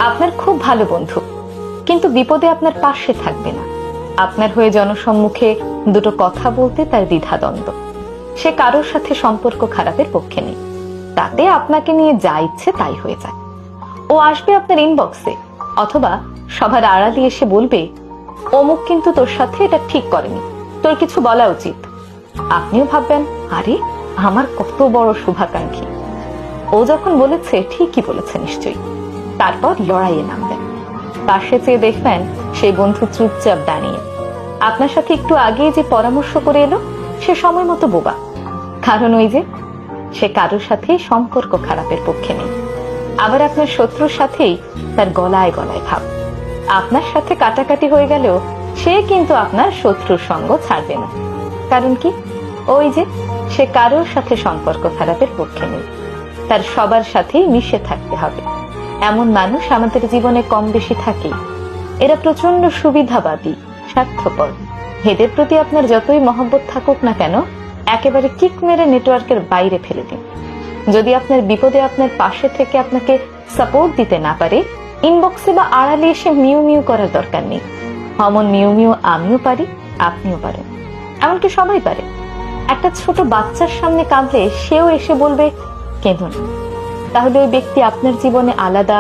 আপনার খুব ভালো বন্ধু, কিন্তু বিপদে আপনার পাশে থাকবে না। আপনার হয়ে জনসম্মুখে দুটো কথা বলতে তার দ্বিধাদ্বন্দ্ব। সে কারোর সাথে সম্পর্ক খারাপের পক্ষে নেই, তাতে আপনাকে নিয়ে যা ইচ্ছে তাই হয়ে যায়। ও আসবে আপনার ইনবক্সে, অথবা সবার আড়ালে এসে বলবে, অমুক কিন্তু তোর সাথে এটা ঠিক করেনি, তোর কিছু বলা উচিত। আপনিও ভাববেন, আরে আমার কত বড় শুভাকাঙ্ক্ষী, ও যখন বলেছে ঠিকই বলেছে নিশ্চয়ই। তারপর লড়াইয়ে নামবেন। পাশে চেয়ে দেখবেন সেই বন্ধু চুপচাপ দাঁড়িয়ে। আপনার সাথে একটু আগে যে পরামর্শ করে এলো সে সময় মতো বোবা, কারণ ওই যে সে কারোর সাথেই সম্পর্ক খারাপের পক্ষে নেই। আবার আপনার শত্রুর সাথেই তার গলায় গলায় ভাব। আপনার সাথে কাটাকাটি হয়ে গেলেও সে কিন্তু আপনার শত্রুর সঙ্গ ছাড়বে না। কারণ কি? ওই যে সে কারোর সাথে সম্পর্ক খারাপের পক্ষে নেই, তার সবার সাথেই মিশে থাকতে হবে। এমন মানুষ আমাদের জীবনে কম বেশি থাকে। এরা প্রচন্ড সুবিধাবাদী, স্বার্থপর। এদের প্রতি আপনার যতই মহব্বত থাকুক না কেন, একেবারে কিক মেরে নেটওয়ার্কের বাইরে ফেলে দিন। যদি আপনার বিপদে আপনার পাশে থেকে আপনাকে সাপোর্ট দিতে না পারে, ইনবক্সে বা আড়ালে এসে মিউ মিউ করার দরকার নেই। অমন মিউ মিউ আমিও পারি, আপনিও পারেন, এমনকি সবাই পারে। একটা ছোট বাচ্চার সামনে কাঁদলে সেও এসে বলবে কেঁদো না। তাহলে ওই ব্যক্তি আপনার জীবনে আলাদা